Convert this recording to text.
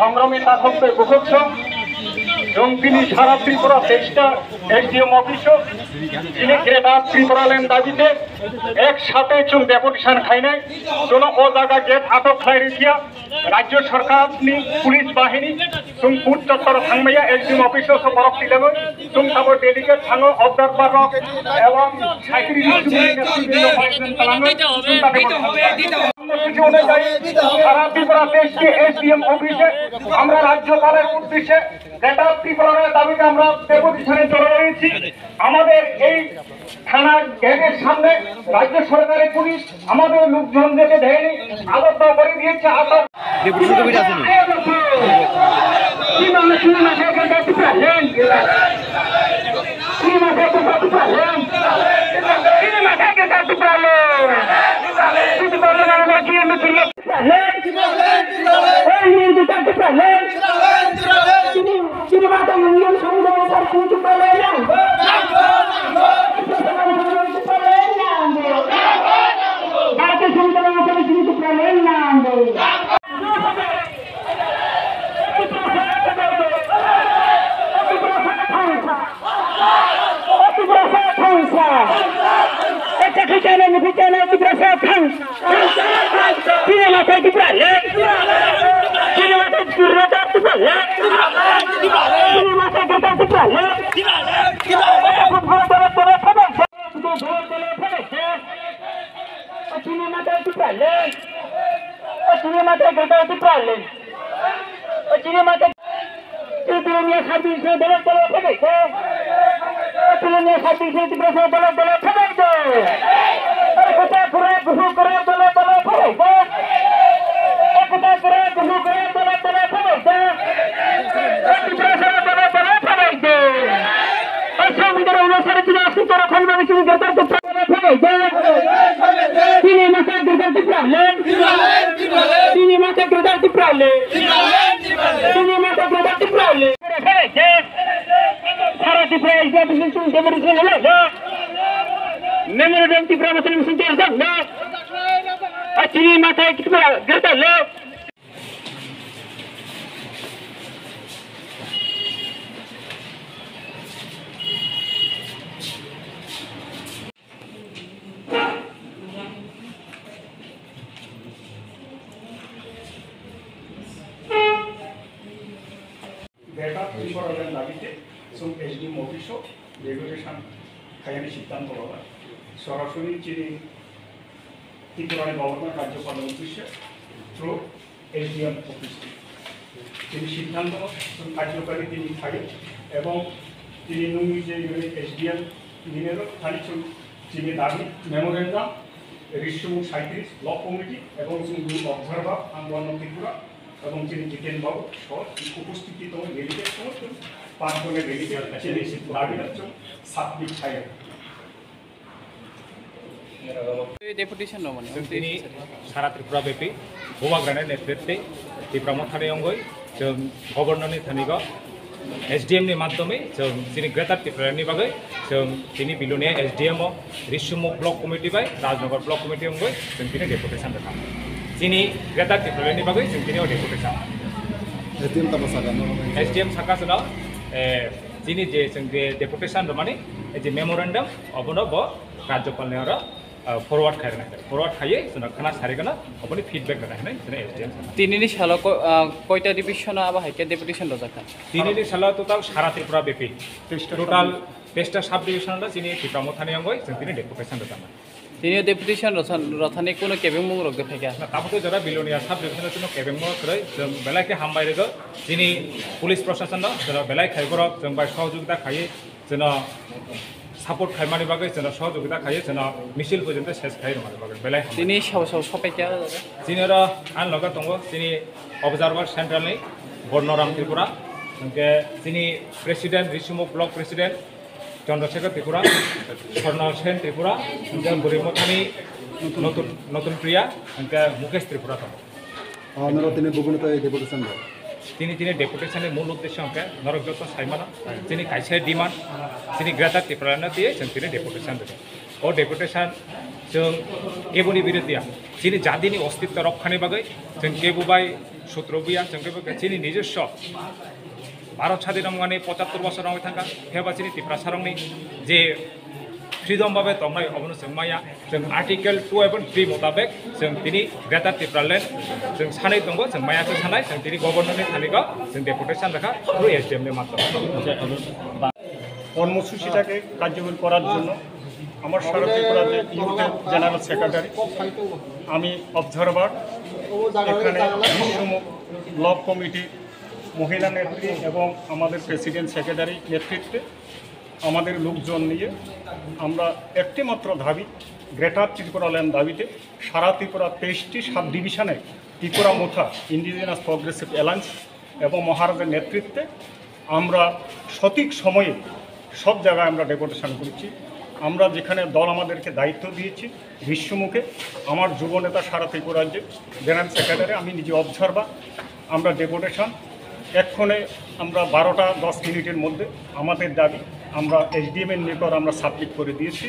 সংগ্রামী শাসকদের গোপচ্ছ এবং তিনি সারা ত্রিপুরা 23টা এসডিএম অফিসও তিনি গ্রেটার ত্রিপুরাল্যান্ড দাবিতে একসাথে চুন ডেপুটেশন খাই নাই কোনো ও জায়গা গেট আটক খাই রেখিয়া রাজ্য সরকার পুলিশ বাহিনী তুম ফুট চত্বর থাংমাইয়া এসডিএম অফিসও সব বরফ দিলেন তুম তারপর ডেলিগেট থাঙো অবজারভার এবং সারা ত্রিপুরা 23টি এসডিএম অফিসে আমরা রাজ্যপালের উদ্দেশ্যে গ্রেটার ত্রিপুরার দাবিতে আমরা ডেপুটেশনে চলে রয়েছি। আমাদের এই থানার গেটের সামনে রাজ্য সরকারের পুলিশ আমাদের লোকজনদেরকে ধেয়ে আবদ্ধ করে দিয়েছে। গ্রেটার ত্রিপুরাল্যান্ড দাবিতে এসডিএম অফিসও ডেপুটেশন খাইয়ানি সিদ্ধান্ত হওয়া সরাসরি যিনি ত্রিপুরার গভর্নর রাজ্যপালের উদ্দেশ্যে থ্রু এসডিএম অফিস তিনি সিদ্ধান্ত কার্যকারী তিনি থাকেন এবং তিনি নুঙ্গি যে এসডিএম নিনেরও খালি যিনি দাবি মেমোরেন্ডাম 37 ব্লক কমিটি এবং অবজারভার আন্দোলন ত্রিপুরা এবং তিনি জিতেন বাবু সহ উপস্থিতি ডেলিগেট সমস্ত 5 জনের ডেলিগেট দাবি হচ্ছে সাত্বিক ছায়া তিনি সারা ত্রিপুরা ব্যাপী ভৌমাগ্রানের নেতৃত্বে ত্রিপুরা মথানে অঙ্গই গভর্নরनि थानिगो एसडीएमनि माध्यमे जों ग्रेटार त्रिपुरानि बागै जों दिनै बिलुनिया एसडीएम रिसुमु ब्लक कमिटि बाय राजनगर ब्लक कमिटि अंगै जों दिनै डेपुटेशन रखाम दिनै ग्रेटार त्रिपुरानि बागै जों दिनै डेपुटेशन एसडीएम साकासना दिनै जे जों डेपुटेशन माने जे मेमोरेंडम अबनो ब राज्यपालनि आरो फरवार्ड खाइए जोंना खाना सारिगोना अपनी फिडबैक रखना जोंना एसडीएम दिनैनि सालाव कयटा डिभिसन आबा हाइके डेपुटेशन रजाखा दिनैनि सालाव टोटाल सारा त्रिपुरा बेपी टोटाल पेस्टा सब डिविजन चिनी टिप्रा मथानि अंगय जों दिनै डेपुटेसन रोजाना তিনি ডেপুটেশন রথানি কোনো কেবিং মুং রগে ফেকা ताबोथ' जरा बिलोनिया सब डिविजन जों केबें म खरै जों बेलायके हामबाय रेगो दिनै पुलिस प्रशासन जों बेलाय खायबर जों बाय सहयोगिता खायो जों सापर्ट खायमानि बागै जों सहयोगिता खायो जों मिसिल पर्यन्त सेस खायो नङा बागै बेलाय তিনি সবাইকে जिनिर आन लगा दङ दिनै अबजार्भार सेन्ट्रेलनि बर्णराम त्रिपुरा जोंके दिनै प्रेसिडेन्ट रिसुमुक ब्लक प्रेसिडेन्ट चन्द्रशेखर त्रिपुरा स्वर्ण सेन त्रिपुरा जों बुरिमथानि नतुन नतुन प्रिया जोंके मुकेश त्रिपुरा दङ আপনারা তিনি বগুড়াতে ডেপুটেশন দেন তিনি डेपुटेशननि मूल उद्देश्य अंके नरक जत साइमाना दिनै खायसे डिमान्ड दिनै ग्रेटार त्रिपुरानो दिए जों दिनै डेपुटेशन दङ ओ डेपुटेशन जों केबुनि बिरुद्धिया दिनै जातिनि अस्तित्व रक्षानि बागै जों केबुबाय सूत्रबिया जों केबु दिनै निजस्व भारत स्वाधीन मुगानि 75 बছर हय थांगा हेबासिनि त्रिपुरा सारंनि जे फ्रीडम भावे तंनाय अबनो जों माया जों आर्टिकल 2 एबा 3 मुताबिक जों दिनै ग्रेटार त्रिपुरा लेन्ड जों सानै दङ जों मायाखौ सानाय जों दिनै गभर्नरनि थानिगा जों डेपुटेशन राखा थ्रु एसडिएम नि माध्यমে কর্মসূচিটাকে কার্যকরী করার জন্য আমার সারা ত্রিপুরা যে ইউথের জেনারেল সেক্রেটারি আমি অবজারভার এখানে বিশ্বমুখ ব্লক কমিটি মহিলা নেত্রী এবং আমাদের প্রেসিডেন্ট সেক্রেটারি নেতৃত্বে আমাদের লোকজন নিয়ে আমরা একটি মাত্র দাবি গ্রেটার ত্রিপুরা ল্যান্ড দাবিতে সারা ত্রিপুরা 23টি সাব ডিভিশনে ত্রিপুরা মোথা ইন্ডিজিনাস প্রগ্রেসিভ অ্যালায়েন্স এবং মহারাজের নেতৃত্বে আমরা সঠিক সময়ে সব জায়গায় আমরা ডেপুটেশন করেছি আমরা যেখানে দল আমাদেরকে দায়িত্ব দিয়েছি বিশ্বমুখে আমার যুব নেতা সারা ত্রিপুরার যে জেনারেল সেক্রেটারি আমি নিজে অবজারভার আমরা ডেপুটেশন এক্ষণে আমরা 12টা 10 মিনিটের মধ্যে আমাদের দাবি আমরা এসডিএম এর নিকট আমরা সাবমিট করে দিয়েছি।